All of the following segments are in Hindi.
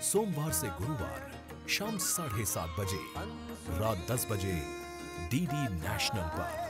सोमवार से गुरुवार शाम 7:30 बजे, रात 10 बजे डीडी नेशनल पर।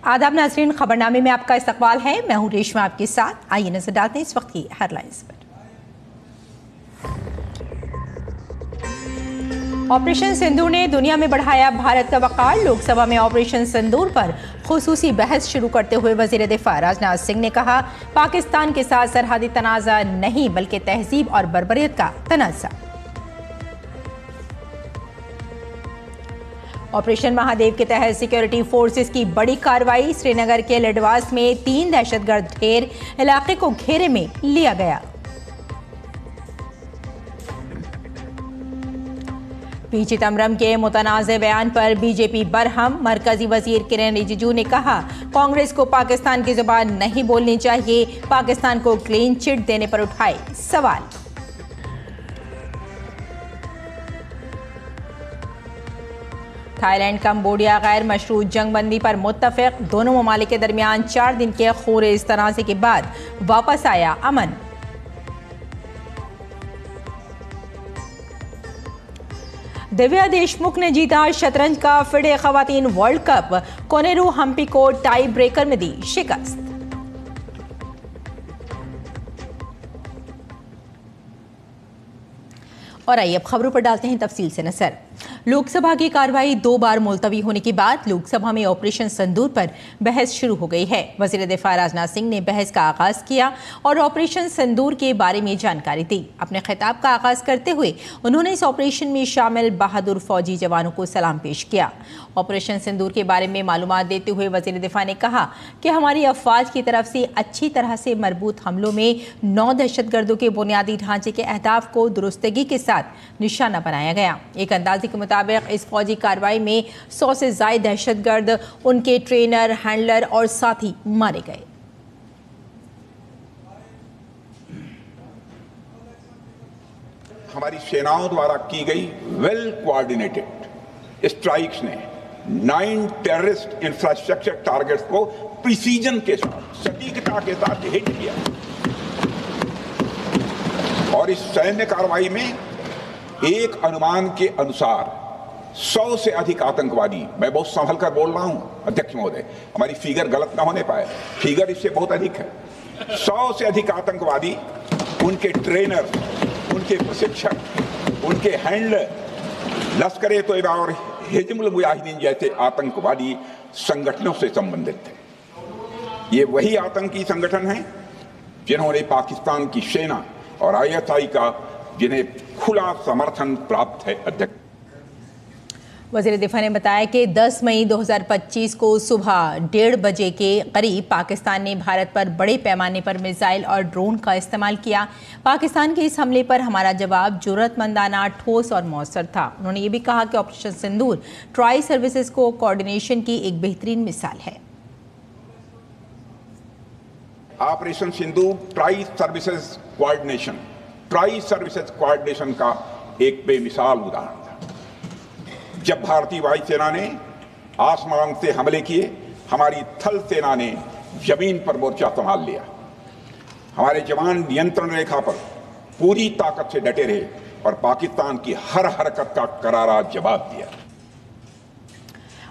आदाब नाज़रीन, खबरनामे में आपका इस्तकबाल है। मैं हूं रेशमा आपके साथ। आइए नजर डालते हैं इस वक्त की हेडलाइंस पर। ऑपरेशन सिंदूर ने दुनिया में बढ़ाया भारत का वक़ार। लोकसभा में ऑपरेशन सिंदूर पर खुसूसी बहस शुरू करते हुए वज़ीर दिफा राजनाथ सिंह ने कहा, पाकिस्तान के साथ सरहदी तनाज़ा नहीं बल्कि तहजीब और बर्बरियत का तनाज़ा। ऑपरेशन महादेव के तहत सिक्योरिटी फोर्सेस की बड़ी कार्रवाई। श्रीनगर के लडवास में 3 दहशतगर्द ढेर, इलाके को घेरे में लिया गया। पी चिदम्बरम के मुतनाज़े बयान पर बीजेपी बरहम। मरकजी वजीर किरण रिजिजू ने कहा, कांग्रेस को पाकिस्तान की जुबान नहीं बोलनी चाहिए, पाकिस्तान को क्लीन चिट देने पर उठाए सवाल। थाईलैंड कंबोडिया गैर मशरूत जंगबंदी पर मुत्तफिक। दोनों ममालिक के दरमियान 4 दिन के खूरे इस्तनाज़े के बाद वापस आया अमन। दिव्या देशमुख ने जीता शतरंज का फिडे खवातीन वर्ल्ड कप। कोनेरू हम्पी को टाई ब्रेकर में दी शिकस्त। और आइए अब खबरों पर डालते हैं तफसील से नजर। लोकसभा की कार्रवाई 2 बार मुलतवी होने के बाद लोकसभा में ऑपरेशन सिंदूर पर बहस शुरू हो गई है। वजीर दिफा राजनाथ सिंह ने बहस का आगाज किया और ऑपरेशन सिंदूर के बारे में जानकारी दी। अपने खिताब का आगाज करते हुए उन्होंने इस ऑपरेशन में शामिल बहादुर फौजी जवानों को सलाम पेश किया। ऑपरेशन सिंदूर के बारे में मालूमात देते हुए वजीर दिफा ने कहा कि हमारी अफवाज की तरफ से अच्छी तरह से मरबूत हमलों में 9 दहशतगर्दों के बुनियादी ढांचे के अहदाफ को दुरुस्तगी के साथ निशाना बनाया गया। एक अंदाजे के मुताबिक इस फौजी कार्रवाई में 100 से ज्यादा दहशतगर्द, उनके ट्रेनर, हैंडलर और साथी मारे गए। हमारी सेनाओं द्वारा की गई वेल कोऑर्डिनेटेड स्ट्राइक्स ने 9 टेररिस्ट इंफ्रास्ट्रक्चर टारगेट्स को प्रिसीजन के साथ, सटीकता के साथ हिट किया और इस सैन्य कार्रवाई में एक अनुमान के अनुसार 100 से अधिक आतंकवादी, मैं बहुत संभल कर बोल रहा हूं अध्यक्ष महोदय, हमारी फिगर गलत ना होने पाए, फिगर इससे बहुत अधिक है, 100 से अधिक आतंकवादी, उनके ट्रेनर, उनके प्रशिक्षक, उनके हैंडलर, लश्कर-ए-तोयबा और हिजबुल मुजाहिदीन जैसे आतंकवादी संगठनों से संबंधित थे। ये वही आतंकी संगठन हैं जिन्होंने पाकिस्तान की सेना और ISI का, जिन्हें खुला समर्थन प्राप्त है। अध्यक्ष वज़ीर दिफा ने बताया कि 10 मई 2025 को सुबह 1:30 बजे के करीब पाकिस्तान ने भारत पर बड़े पैमाने पर मिसाइल और ड्रोन का इस्तेमाल किया। पाकिस्तान के इस हमले पर हमारा जवाब जरूरतमंदाना, ठोस और मौसर था। उन्होंने ये भी कहा कि ऑपरेशन सिंदूर ट्राई सर्विसेज को कोऑर्डिनेशन की एक बेहतरीन मिसाल है। ऑपरेशन सिंदूर ट्राई सर्विसेज कोऑर्डिनेशन का एक बेमिसाल उदाहरण था। जब भारतीय वायुसेना ने आसमान से हमले किए, हमारी थल सेना ने जमीन पर मोर्चा संभाल लिया। हमारे जवान नियंत्रण रेखा पर पूरी ताकत से डटे रहे और पाकिस्तान की हर हरकत का करारा जवाब दिया।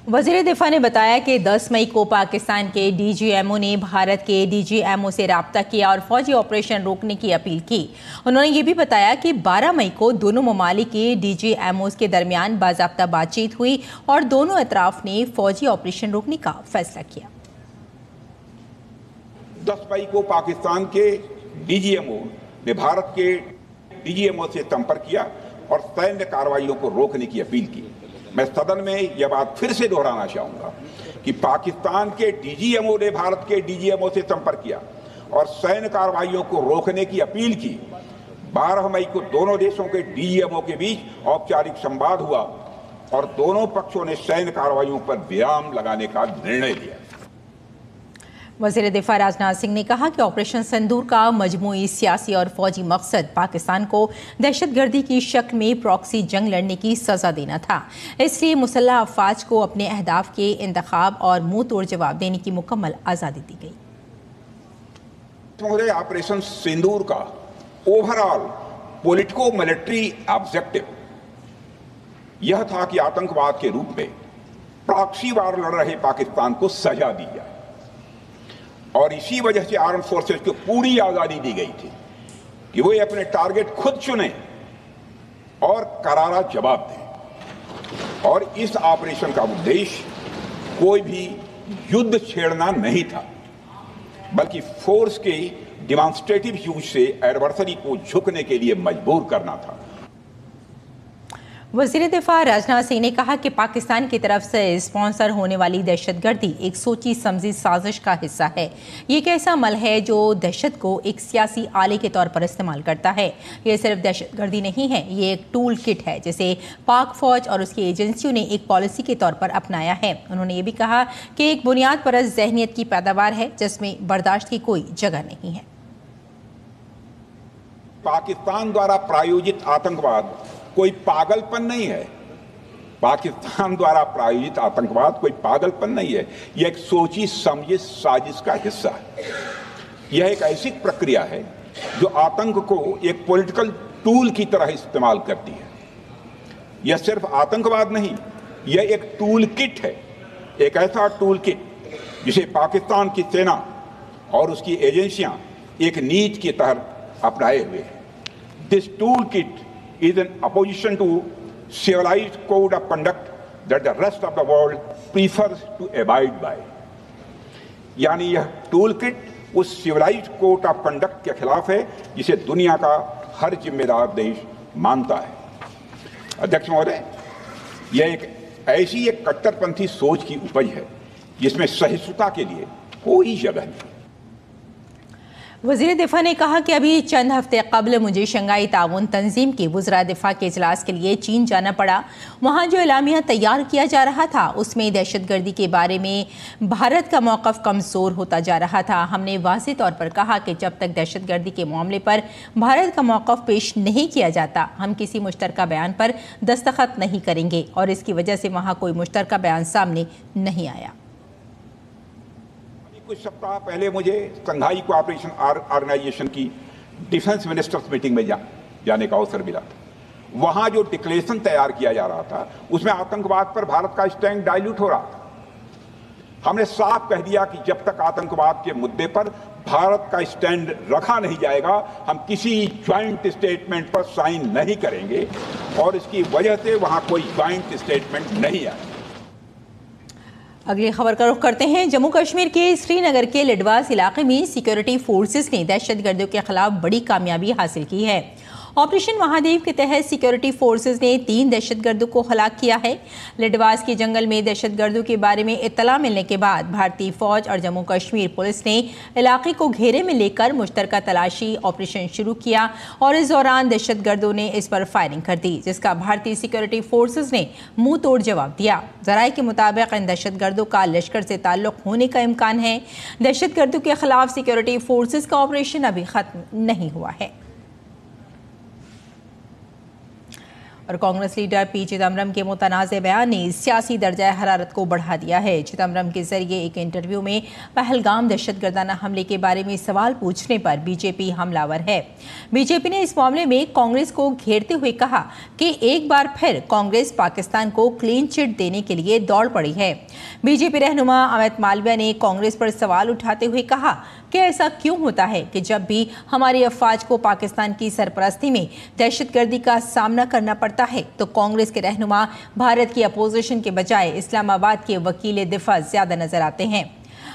वज़ीर दिफा ने बताया कि 10 मई को पाकिस्तान के DGMO ने भारत के DGMO से राब्ता किया और फौजी ऑपरेशन रोकने की अपील की। उन्होंने ये भी बताया कि 12 मई को दोनों ममालिक के DGMOs के दरमियान बाज़ाब्ता बातचीत हुई और दोनों अतराफ ने फौजी ऑपरेशन रोकने का फैसला किया। 10 मई को पाकिस्तान के DGMO ने भारत के DGMO से संपर्क किया और सैन्य कार्रवाइयों को रोकने की अपील की। मैं सदन में यह बात फिर से दोहराना चाहूंगा कि पाकिस्तान के DGMO ने भारत के DGMO से संपर्क किया और सैन्य कार्रवाइयों को रोकने की अपील की। 12 मई को दोनों देशों के DGMO के बीच औपचारिक संवाद हुआ और दोनों पक्षों ने सैन्य कार्रवाइयों पर विराम लगाने का निर्णय लिया। वज़ीर दिफा राजनाथ सिंह ने कहा कि ऑपरेशन सिंदूर का मजमूई सियासी और फौजी मकसद पाकिस्तान को दहशतगर्दी की शक्ल में प्रॉक्सी जंग लड़ने की सजा देना था। इसलिए मुसल्लह अफवाज को अपने अहदाफ के इंतखाब और मुंह तोड़ जवाब देने की मुकम्मल आज़ादी दी गई। ऑपरेशन सिंदूर का ओवरऑल पॉलिटिको मिलिट्री ऑब्जेक्टिव यह था कि आतंकवाद के रूप में प्रॉक्सी वार लड़ रहे पाकिस्तान को सजा दी जाए और इसी वजह से आर्म फोर्सेस को पूरी आजादी दी गई थी कि वो अपने टारगेट खुद चुने और करारा जवाब दें। और इस ऑपरेशन का उद्देश्य कोई भी युद्ध छेड़ना नहीं था, बल्कि फोर्स के डिमॉन्स्ट्रेटिव यूज से एडवर्सरी को झुकने के लिए मजबूर करना था। वज़ीर दिफा राजनाथ सिंह ने कहा कि पाकिस्तान की तरफ से स्पॉन्सर होने वाली दहशतगर्दी एक सोची समझी साजिश का हिस्सा है। ये एक ऐसा अमल है जो दहशत को एक सियासी आले के तौर पर इस्तेमाल करता है। ये सिर्फ दहशतगर्दी नहीं है, ये एक टूल किट है जिसे पाक फौज और उसकी एजेंसियों ने एक पॉलिसी के तौर पर अपनाया है। उन्होंने ये भी कहा कि एक बुनियाद परस्त ज़हनियत की पैदावार है जिसमें बर्दाश्त की कोई जगह नहीं है। पाकिस्तान द्वारा प्रायोजित आतंकवाद कोई पागलपन नहीं है। पाकिस्तान द्वारा प्रायोजित आतंकवाद कोई पागलपन नहीं है, यह एक सोची समझी साजिश का हिस्सा है। यह एक ऐसी प्रक्रिया है जो आतंक को एक पॉलिटिकल टूल की तरह इस्तेमाल करती है। यह सिर्फ आतंकवाद नहीं, यह एक टूल किट है, एक ऐसा टूल किट जिसे पाकिस्तान की सेना और उसकी एजेंसियां एक नीति के तहत अपनाए हुए हैं। This tool kit is an opposition to civilized code of conduct that the rest of the world prefers to abide by. यानी यह टूल किट उस सिविलाइज्ड कोड ऑफ कंडक्ट के खिलाफ है जिसे दुनिया का हर जिम्मेदार देश मानता है। अध्यक्ष महोदय, यह एक कट्टरपंथी सोच की उपज है जिसमें सहिष्णुता के लिए कोई जगह नहीं। वज़ीर दिफा ने कहा कि अभी चंद हफ्ते कबल मुझे शंघाई ताउन तंजीम की वज़रा दिफा के इजलास के लिए चीन जाना पड़ा। वहाँ जो एलामिया तैयार किया जा रहा था उसमें दहशतगर्दी के बारे में भारत का मौक़िफ़ कमज़ोर होता जा रहा था। हमने वाज़ेह तौर पर कहा कि जब तक दहशतगर्दी के मामले पर भारत का मौक़िफ़ पेश नहीं किया जाता हम किसी मुश्तरका बयान पर दस्तखत नहीं करेंगे, और इसकी वजह से वहाँ कोई मुश्तरका बयान सामने नहीं आया। कुछ सप्ताह पहले मुझे शंघाई कोऑपरेशन ऑर्गेनाइजेशन की डिफेंस मिनिस्टर्स मीटिंग में जाने का अवसर मिला था। वहां जो डिक्लेरेशन तैयार किया जा रहा था उसमें आतंकवाद पर भारत का स्टैंड डाइल्यूट हो रहा था। हमने साफ कह दिया कि जब तक आतंकवाद के मुद्दे पर भारत का स्टैंड रखा नहीं जाएगा हम किसी ज्वाइंट स्टेटमेंट पर साइन नहीं करेंगे, और इसकी वजह से वहां कोई ज्वाइंट स्टेटमेंट नहीं आया। अगली खबर का रुख करते हैं। जम्मू कश्मीर के श्रीनगर के लिडवास इलाके में सिक्योरिटी फोर्सेस ने दहशतगर्दियों के खिलाफ बड़ी कामयाबी हासिल की है। ऑपरेशन महादेव के तहत सिक्योरिटी फोर्सेस ने 3 दहशतगर्दों को हलाक किया है। लिडवास के जंगल में दहशतगर्दों के बारे में इत्तला मिलने के बाद भारतीय फौज और जम्मू कश्मीर पुलिस ने इलाके को घेरे में लेकर मुश्तरका तलाशी ऑपरेशन शुरू किया, और इस दौरान दहशतगर्दों ने इस पर फायरिंग कर दी, जिसका भारतीय सिक्योरिटी फोर्सेस ने मुंह तोड़ जवाब दिया। जराये के मुताबिक इन दहशतगर्दों का लश्कर से ताल्लुक होने का इम्कान है। दहशतगर्दों के खिलाफ सिक्योरिटी फोर्सेस का ऑपरेशन अभी खत्म नहीं हुआ है। और कांग्रेस लीडर पी चिदम्बरम के मुतनाज़े बयान ने सियासी दर्जा हरारत को बढ़ा दिया है। चिदम्बरम के जरिए एक इंटरव्यू में पहलगाम दहशतगर्दाना हमले के बारे में सवाल पूछने पर बीजेपी हमलावर है। बीजेपी ने इस मामले में कांग्रेस को घेरते हुए कहा कि एक बार फिर कांग्रेस पाकिस्तान को क्लीन चिट देने के लिए दौड़ पड़ी है। बीजेपी रहनुमा अमित मालविया ने कांग्रेस पर सवाल उठाते हुए कहा कि ऐसा क्यों होता है कि जब भी हमारी अफवाज को पाकिस्तान की सरपरस्ती में दहशतगर्दी का सामना करना पड़ता है तो कांग्रेस के रहनुमा भारत की अपोजिशन के बजाय इस्लामाबाद के वकील दिफा ज्यादा नजर आते हैं।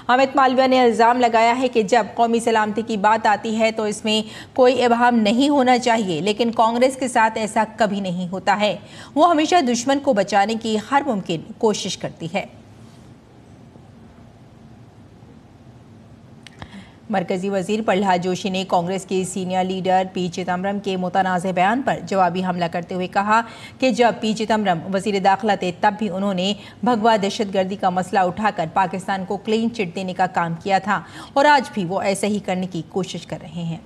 अमित मालविया ने इल्ज़ाम लगाया है कि जब कौमी सलामती की बात आती है तो इसमें कोई इबहम नहीं होना चाहिए, लेकिन कांग्रेस के साथ ऐसा कभी नहीं होता है। वो हमेशा दुश्मन को बचाने की हर मुमकिन कोशिश करती है। मरकजी वजीर प्रहलाद जोशी ने कांग्रेस के सीनियर लीडर पी चिदम्बरम के मुतनाज़े बयान पर जवाबी हमला करते हुए कहा कि जब पी चिदम्बरम वजीर दाखिला थे तब भी उन्होंने भगवा दहशतगर्दी का मसला उठाकर पाकिस्तान को क्लीन चिट देने का काम किया था, और आज भी वो ऐसे ही करने की कोशिश कर रहे हैं।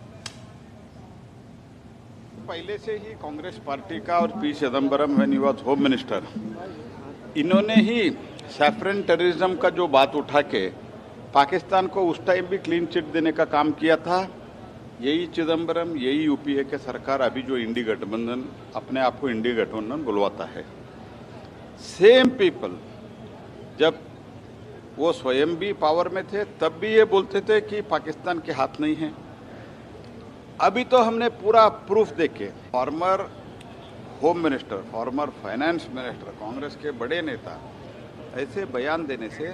पहले से ही कांग्रेस पार्टी का और P Chidambaram when he was home minister, इन्होंने ही सैफरन टेररिज्म का जो बात उठा के पाकिस्तान को उस टाइम भी क्लीन चिट देने का काम किया था। यही चिदम्बरम, यही यूपीए के सरकार अभी जो इंडी गठबंधन अपने आप को इंडी गठबंधन बुलवाता है, सेम पीपल जब वो स्वयं भी पावर में थे तब भी ये बोलते थे कि पाकिस्तान के हाथ नहीं है। अभी तो हमने पूरा प्रूफ देके farmer home minister, former finance minister, Congress के बड़े नेता ऐसे बयान देने से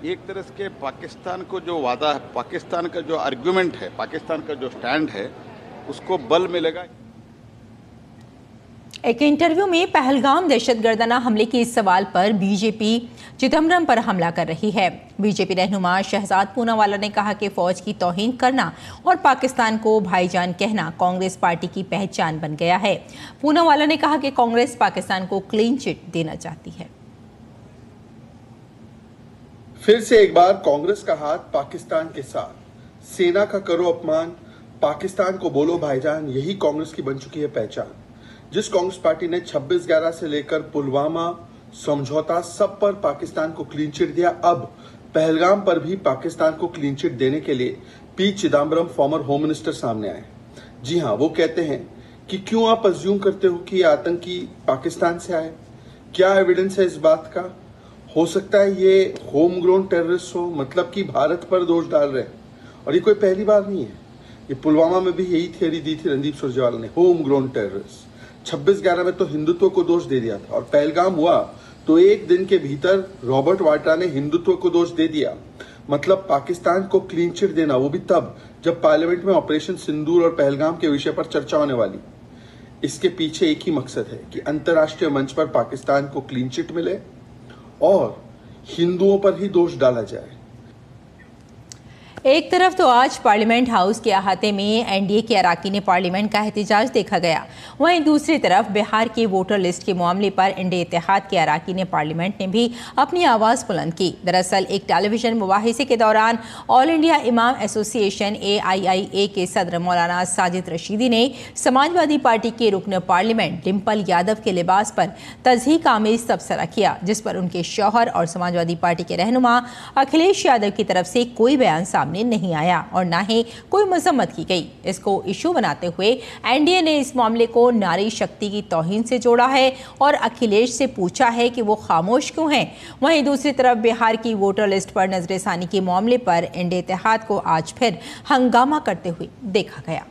एक तरह के पाकिस्तान को जो वादा है, पाकिस्तान का जो आर्गुमेंट है, पाकिस्तान का जो स्टैंड है, उसको बल मिलेगा। एक इंटरव्यू में पहलगाम दहशतगर्दाना हमले के इस सवाल पर बीजेपी चिदम्बरम पर हमला कर रही है। बीजेपी रहनुमा शहजाद पूनावाला ने कहा कि फौज की तौहीन करना और पाकिस्तान को भाईजान कहना कांग्रेस पार्टी की पहचान बन गया है। पूनावाला ने कहा कि कांग्रेस पाकिस्तान को क्लीन चिट देना चाहती है। फिर से एक बार कांग्रेस का हाथ पाकिस्तान के साथ, सेना का करो अपमान, पाकिस्तान को बोलो भाईजान, यही कांग्रेस की बन चुकी है पहचान। जिस कांग्रेस पार्टी ने 26/11 से लेकर पुलवामा समझौता सब पर पाकिस्तान को क्लीन चिट दिया, अब पहलगाम पर भी पाकिस्तान को क्लीन चिट देने के लिए P Chidambaram farmer home minister सामने आए। जी हाँ, वो कहते हैं कि क्यों आप अज्यूम करते हो कि आतंकी पाकिस्तान से आए, क्या एविडेंस है इस बात का? हो सकता है ये होम ग्रोन टेररिस्ट हो, मतलब कि भारत पर दोष डाल रहे हैं। और ये कोई पहली बार नहीं है, ये पुलवामा में भी यही थियरी दी थी रणदीप सुरजेवाला ने, होम ग्रोन टेररिस्ट। 26/11 में तो हिंदुत्व को दोष दे दिया था, और पहलगाम हुआ तो एक दिन के भीतर रॉबर्ट वाड्रा ने हिंदुत्व को दोष दे दिया। मतलब पाकिस्तान को क्लीन चिट देना, वो भी तब जब पार्लियामेंट में ऑपरेशन सिंदूर और पहलगाम के विषय पर चर्चा होने वाली। इसके पीछे एक ही मकसद है कि अंतर्राष्ट्रीय मंच पर पाकिस्तान को क्लीन चिट मिले और हिंदुओं पर ही दोष डाला जाए। एक तरफ तो आज पार्लियामेंट हाउस के अहाते में एनडीए के अरकान पार्लियामेंट का एहतजाज देखा गया, वहीं दूसरी तरफ बिहार की वोटर लिस्ट के मामले पर इंडिया इत्तेहाद के अरकान पार्लियामेंट ने भी अपनी आवाज़ बुलंद की। दरअसल एक टेलीविजन मुबाहिसे के दौरान ऑल इंडिया इमाम एसोसिएशन AIIA के सदर मौलाना साजिद रशीदी ने समाजवादी पार्टी के रुकन पार्लियामेंट डिम्पल यादव के लिबास पर तज़हीक आमेज तबसरा किया, जिस पर उनके शौहर और समाजवादी पार्टी के रहनुमा अखिलेश यादव की तरफ से कोई बयान सामने नहीं आया और ना ही कोई मजम्मत की गई। इसको इशू बनाते हुए एनडीए ने इस मामले को नारी शक्ति की तौहीन से जोड़ा है और अखिलेश से पूछा है कि वो खामोश क्यों हैं। वहीं दूसरी तरफ बिहार की वोटर लिस्ट पर नजरसानी के मामले पर इंडिया इत्तेहाद को आज फिर हंगामा करते हुए देखा गया।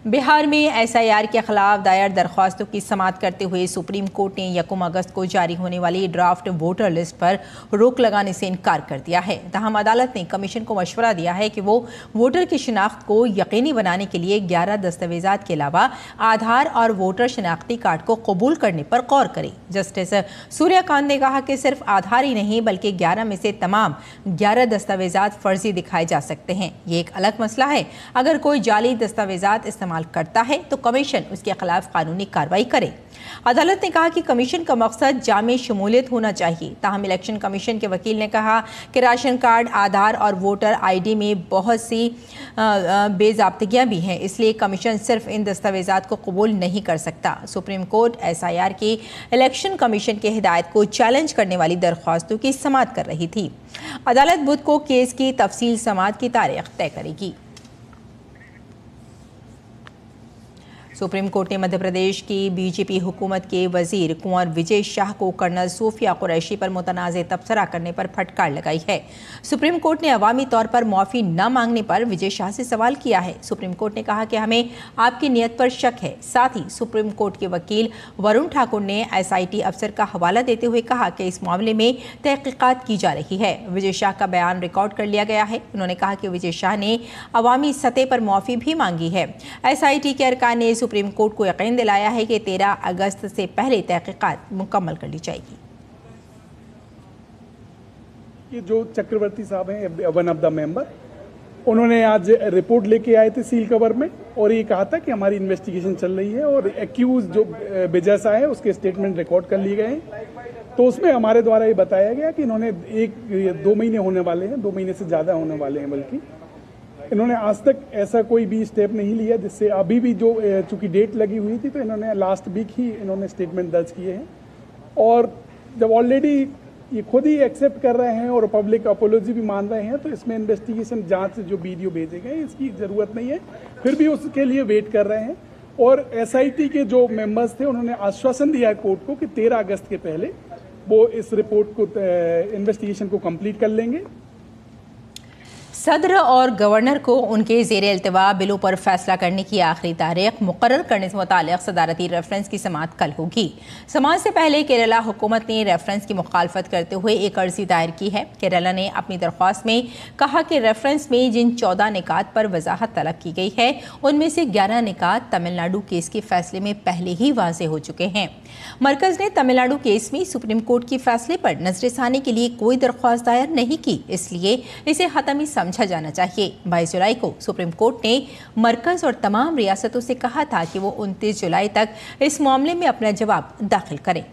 बिहार में SIR के खिलाफ दायर दरख्वास्तों की समाअत करते हुए सुप्रीम कोर्ट ने 1 अगस्त को जारी होने वाली ड्राफ्ट वोटर लिस्ट पर रोक लगाने से इनकार कर दिया है। तहम अदालत ने कमीशन को मशवरा दिया है कि वो वोटर की शिनाख्त को यकीनी बनाने के लिए 11 दस्तावेजात के अलावा आधार और वोटर शनाख्ती कार्ड को कबूल करने पर गौर करे। जस्टिस सूर्यकांत ने कहा कि सिर्फ आधार ही नहीं बल्कि 11 में से तमाम 11 दस्तावेजात फर्जी दिखाए जा सकते हैं। ये एक अलग मसला है। अगर कोई जाली दस्तावेजात इस्तेमाल करता है तो कमीशन उसके खिलाफ कानूनी कार्रवाई करे। अदालत ने कहा कि कमीशन का मकसद जामे शमूलियत होना चाहिए। ताहम इलेक्शन कमीशन के वकील ने कहा कि राशन कार्ड, आधार और वोटर ID में बहुत सी बेजाब्तगियां भी हैं, इसलिए कमीशन सिर्फ इन दस्तावेजात को कबूल नहीं कर सकता। सुप्रीम कोर्ट SIR की इलेक्शन कमीशन की हिदायत को चैलेंज करने वाली दरख्वास्तों की समाअत कर रही थी। अदालत बुध को केस की तफसील समाअत की तारीख तय करेगी। सुप्रीम कोर्ट ने मध्य प्रदेश की बीजेपी हुकूमत के वजीर कुंवर विजय शाह को कर्नल सूफिया कुरैशी पर मुतनाज़ तबसरा करने पर फटकार लगाई है। सुप्रीम कोर्ट ने अवामी तौर पर माफ़ी न मांगने पर विजय शाह से सवाल किया है। सुप्रीम कोर्ट ने कहा कि हमें आपकी नीयत पर शक है। साथ ही सुप्रीम कोर्ट के वकील वरुण ठाकुर ने SIT अफसर का हवाला देते हुए कहा कि इस मामले में तहकीकात की जा रही है। विजय शाह का बयान रिकॉर्ड कर लिया गया है। उन्होंने कहा कि विजय शाह ने अवामी सतह पर माफ़ी भी मांगी है। SIT के अरकान ने सुप्रीम कोर्ट को यकीन दिलाया है कि 13 अगस्त से पहले तहकीकात मुकम्मल कर ली जाएगी। ये जो चक्रवर्ती साहब हैं, वन ऑफ द मेंबर, उन्होंने आज रिपोर्ट लेके आए थे सील कवर में और ये कहा था कि हमारी इन्वेस्टिगेशन चल रही है और एक्यूज जो विजय शाह है उसके स्टेटमेंट रिकॉर्ड कर लिए गए हैं। तो उसमें हमारे द्वारा ये बताया गया कि इन्होंने 1-2 महीने होने वाले हैं, 2 महीने से ज़्यादा होने वाले हैं, बल्कि इन्होंने आज तक ऐसा कोई भी स्टेप नहीं लिया जिससे अभी भी जो चूंकि डेट लगी हुई थी तो इन्होंने लास्ट वीक ही इन्होंने स्टेटमेंट दर्ज किए हैं। और जब ऑलरेडी ये खुद ही एक्सेप्ट कर रहे हैं और पब्लिक अपोलॉजी भी मान रहे हैं तो इसमें इन्वेस्टिगेशन जांच जो वीडियो भेजे गए इसकी ज़रूरत नहीं है, फिर भी उसके लिए वेट कर रहे हैं। और SIT के जो मेंबर्स थे उन्होंने आश्वासन दिया कोर्ट को कि 13 अगस्त के पहले वो इस रिपोर्ट को इन्वेस्टिगेशन को कंप्लीट कर लेंगे। सदर और गवर्नर को उनके ज़ेरे इल्तिवा बिलों पर फैसला करने की आखिरी तारीख मुकर्रर करने से मुताल्लिक़ सदारती रेफरेंस की समाअत कल होगी। समाअत से पहले केरला हुकूमत ने रेफरेंस की मुखालफत करते हुए एक अर्जी दायर की है। केरला ने अपनी दरख्वास्त में कहा कि रेफरेंस में जिन 14 निकात पर वजाहत तलब की गई है उनमें से 11 निकात तमिलनाडु केस के फैसले में पहले ही वाज़े हो चुके हैं। मरकज़ ने तमिलनाडु केस में सुप्रीम कोर्ट के फैसले पर नजरसानी के लिए कोई दरख्वास्त दायर नहीं की, इसलिए इसे हतमी समझा जाना चाहिए। 22 जुलाई को सुप्रीम कोर्ट ने मरकज और तमाम रियासतों से कहा था कि वो 29 जुलाई तक इस मामले में अपना जवाब दाखिल करें।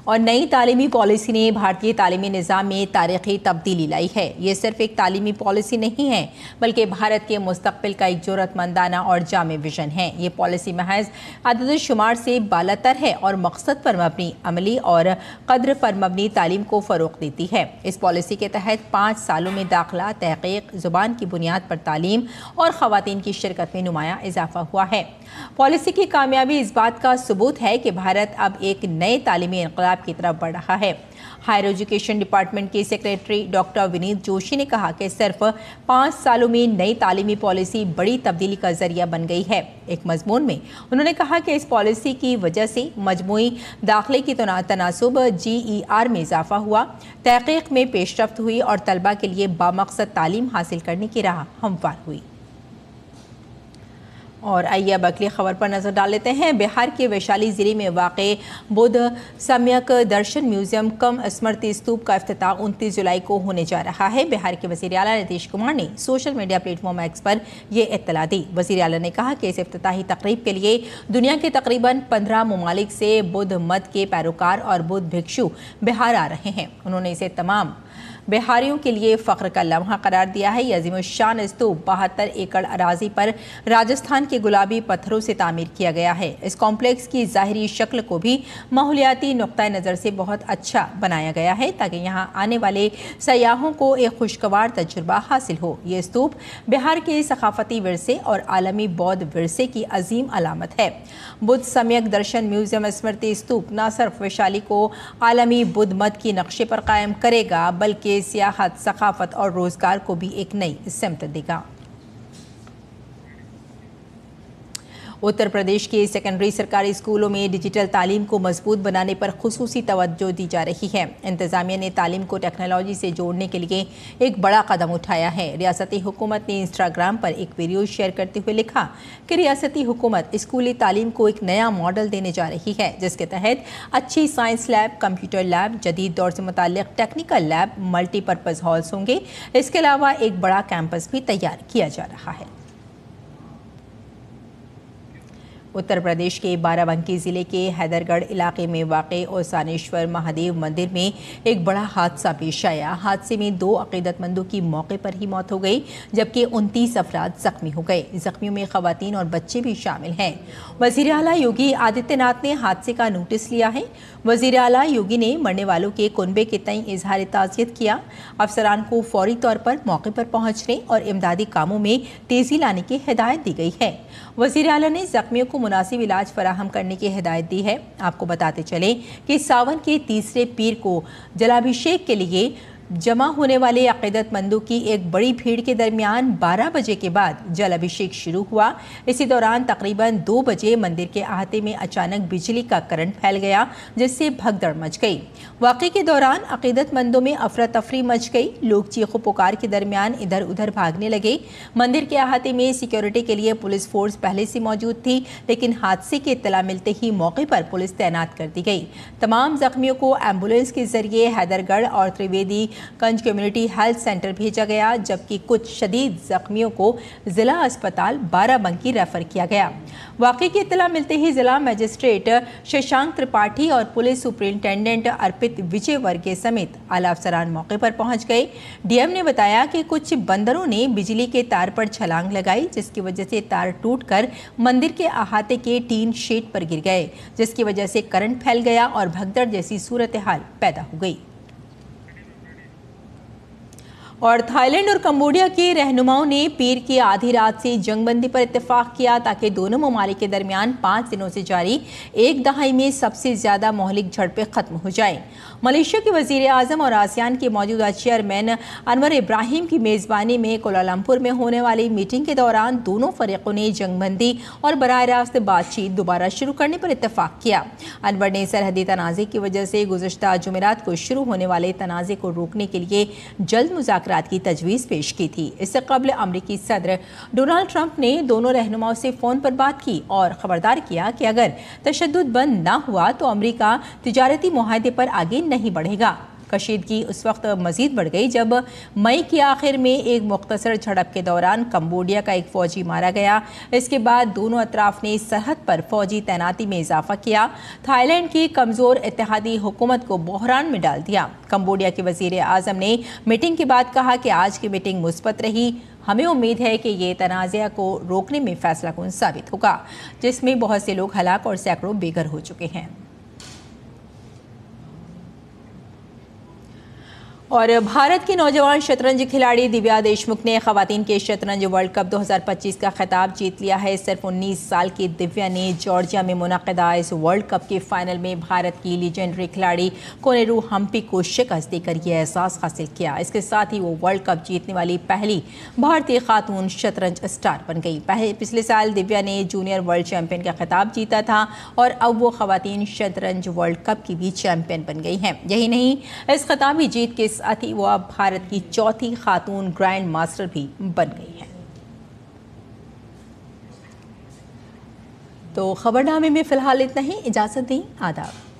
और नई तालीमी पॉलिसी ने भारतीय तालीमी निज़ाम में तारीख़ी तब्दीली लाई है। ये सिर्फ एक तालीमी पॉलिसी नहीं है बल्कि भारत के मुस्तक़बिल का एक ज़रूरतमंदाना और जामे विजन है। ये पॉलिसी महज अदद-ओ-शुमार से बालातर है और मकसद पर मबनी, अमली और कद्र पर मबनी तालीम को फ़रोग़ देती है। इस पॉलिसी के तहत 5 सालों में दाखिला, तहक़ीक़, ज़ुबान की बुनियाद पर तालीम और ख़वातीन की शिरकत में नुमायाँ इजाफ़ा हुआ है। पॉलिसी की कामयाबी इस बात का सबूत है कि भारत अब एक नए तालीमी इनक़लाब इंकलाब की तरफ बढ़ रहा है। हायर एजुकेशन डिपार्टमेंट के सेक्रेटरी डॉक्टर विनीत जोशी ने कहा कि सिर्फ 5 सालों में नई तालीमी पॉलिसी बड़ी तब्दीली का जरिया बन गई है। एक मजमून में उन्होंने कहा कि इस पॉलिसी की वजह से मजमूई दाखिले की तनासुब GER में इजाफा हुआ, तहकीक में पेशरफ्त हुई और तलबा के लिए बामकसद तालीम हासिल करने की राह हमवार हुई। और आइए अब अगली खबर पर नजर डाल लेते हैं। बिहार के वैशाली जिले में वाक़े बुद्ध सम्यक दर्शन म्यूजियम कम स्मृति स्तूप का इफ्तिताह 29 जुलाई को होने जा रहा है। बिहार के वज़ीर आला नीतीश कुमार ने सोशल मीडिया प्लेटफॉर्म एक्स पर यह इत्तला दी। वज़ीर आला ने कहा कि इस इफ्तिताही तकरीब के लिए दुनिया के तकरीबन 15 ममालिक से बुद्ध मत के पैरोकार और बुद्ध भिक्षु बिहार आ रहे हैं। उन्होंने इसे तमाम बिहारियों के लिए फ़ख्र का लम्हा करार दिया है। यह अज़ीमुश्शान स्तूप 72 एकड़ अराजी पर राजस्थान के गुलाबी पत्थरों से तामीर किया गया है। इस कॉम्प्लेक्स की ज़ाहिरी शक्ल को भी माहौलियाती नुक्ता नज़र से बहुत अच्छा बनाया गया है ताकि यहाँ आने वाले सयाहों को एक खुशगवार तजुर्बा हासिल हो। ये स्तूप बिहार के सकाफती विरसे और आलमी बौद्ध विरसे की अजीम अलामत है। बुद्ध सम्यक दर्शन म्यूजियम स्मृति स्तूप न सिर्फ वैशाली को आलमी बुद्ध मत की नक्शे पर कायम करेगा बल्कि सियाहत, सकाफत और रोजगार को भी एक नई सिमत देगा। उत्तर प्रदेश के सेकेंडरी सरकारी स्कूलों में डिजिटल तालीम को मजबूत बनाने पर खुसूसी तवज्जो दी जा रही है। इंतजामिया ने तालीम को टेक्नोलॉजी से जोड़ने के लिए एक बड़ा कदम उठाया है। रियासती हुकूमत ने इंस्टाग्राम पर एक वीडियो शेयर करते हुए लिखा कि रियासती हुकूमत स्कूली तालीम को एक नया मॉडल देने जा रही है, जिसके तहत अच्छी साइंस लैब, कंप्यूटर लैब, जदीद दौर से मुताल्लिक टेक्निकल लैब, मल्टीपर्पज़ हॉल्स होंगे। इसके अलावा एक बड़ा कैंपस भी तैयार किया जा रहा है। उत्तर प्रदेश के बाराबंकी जिले के हैदरगढ़ इलाके में वाक़े ओसानेश्वर महादेव मंदिर में एक बड़ा हादसा पेश आया। हादसे में 2 अक़ीदतमंदों की मौके पर ही मौत हो गई, जबकि 29 अफराद जख्मी हो गए। जख्मियों में ख़वातीन और बच्चे भी शामिल हैं। वज़ीर आला योगी आदित्यनाथ ने हादसे का नोटिस लिया है। वज़ीर आला योगी ने मरने वालों के कुनबे के तई इजहार ताज़ियत किया। अफसरान को फौरी तौर पर मौके पर पहुँचने और इमदादी कामों में तेज़ी लाने की हिदायत दी गई है। वज़ीर आला ने जख्मियों को मुनासिब इलाज फराहम करने की हिदायत दी है। आपको बताते चले कि सावन के तीसरे पीर को जलाभिषेक के लिए जमा होने वाले अक़ीदतमंदों की एक बड़ी भीड़ के दरमियान 12 बजे के बाद जल अभिषेक शुरू हुआ। इसी दौरान तकरीबन 2 बजे मंदिर के अहाते में अचानक बिजली का करंट फैल गया, जिससे भगदड़ मच गई। वाक़े के दौरान अक़ीदतमंदों में अफरा तफरी मच गई। लोग चीखों पुकार के दरमियान इधर उधर भागने लगे। मंदिर के अहाते में सिक्योरिटी के लिए पुलिस फोर्स पहले से मौजूद थी, लेकिन हादसे की इत्तला मिलते ही मौके पर पुलिस तैनात कर दी गई। तमाम जख्मियों को एम्बुलेंस के जरिए हैदरगढ़ और त्रिवेदी गंज कम्युनिटी हेल्थ सेंटर भेजा गया, जबकि कुछ शदीद जख्मियों को जिला अस्पताल बाराबंकी रेफर किया गया। वाक़े की इत्तला मिलते ही जिला मजिस्ट्रेट शशांक त्रिपाठी और पुलिस सुपरिंटेंडेंट अर्पित विजय वर्गे समेत आला अफसरान मौके पर पहुंच गए। डीएम ने बताया कि कुछ बंदरों ने बिजली के तार पर छलांग लगाई, जिसकी वजह से तार टूटकर मंदिर के अहाते के टीन शेड पर गिर गए, जिसकी वजह से करंट फैल गया और भगदड़ जैसी सूरत हाल पैदा हो गई। और थाईलैंड और कंबोडिया के रहनुमाओं ने पीर की आधी रात से जंगबंदी पर इत्तेफाक किया ताकि दोनों ममालिक के दरमियान 5 दिनों से जारी 1 दहाई में सबसे ज्यादा मौलिक झड़पें खत्म हो जाएं। मलेशिया के वजीर आजम और आसियान के मौजूदा चेयरमैन अनवर इब्राहिम की मेज़बानी में कोलालमपुर में होने वाली मीटिंग के दौरान दोनों फरीकों ने जंगबंदी और बराह रास्त बातचीत दोबारा शुरू करने पर इत्तेफाक किया। अनवर ने सरहदी तनाज़े की वजह से गुज़श्ता जुमेरात को शुरू होने वाले तनाज़े को रोकने के लिए जल्द मुज़ाकरात की तजवीज़ पेश की थी। इससे कबल अमरीकी सदर डोनाल्ड ट्रंप ने दोनों रहनुमाओं से फ़ोन पर बात की और ख़बरदार किया कि अगर तशद्दुद बंद न हुआ तो अमरीका तिजारती मुआहदे पर आगे नहीं बढ़ेगा। कशीदगी उस वक्त मजीद बढ़ गई जब मई के आखिर में एक मुख्तसर झड़प के दौरान कंबोडिया का एक फ़ौजी मारा गया। इसके बाद दोनों अतराफ ने सरहद पर फ़ौजी तैनाती में इजाफा किया। थाईलैंड की कमज़ोर इत्तेहादी हुकूमत को बहरान में डाल दिया। कंबोडिया के वज़ीर आज़म ने मीटिंग के बाद कहा कि आज की मीटिंग मुस्बत रही। हमें उम्मीद है कि ये तनाज़ा को रोकने में फ़ैसला कुन साबित होगा, जिसमें बहुत से लोग हलाक और सैकड़ों बेघर हो चुके हैं। और भारत की नौजवान शतरंज खिलाड़ी दिव्या देशमुख ने खवातीन के शतरंज वर्ल्ड कप 2025 का खिताब जीत लिया है। सिर्फ 19 साल की दिव्या ने जॉर्जिया में मुनक़दा इस वर्ल्ड कप के फाइनल में भारत की लीजेंडरी खिलाड़ी कोनेरू हम्पी को शिकस्त देकर यह एहसास हासिल किया। इसके साथ ही वो वर्ल्ड कप जीतने वाली पहली भारतीय खातून शतरंज स्टार बन गई। पिछले साल दिव्या ने जूनियर वर्ल्ड चैंपियन का खिताब जीता था और अब वो खवातीन शतरंज वर्ल्ड कप की भी चैंपियन बन गई हैं। यही नहीं, इस खिताबी जीत के साथ ही वो अब भारत की चौथी खातून ग्रैंड मास्टर भी बन गई हैं। तो खबरनामे में फिलहाल इतना ही। इजाजत दें, आदाब।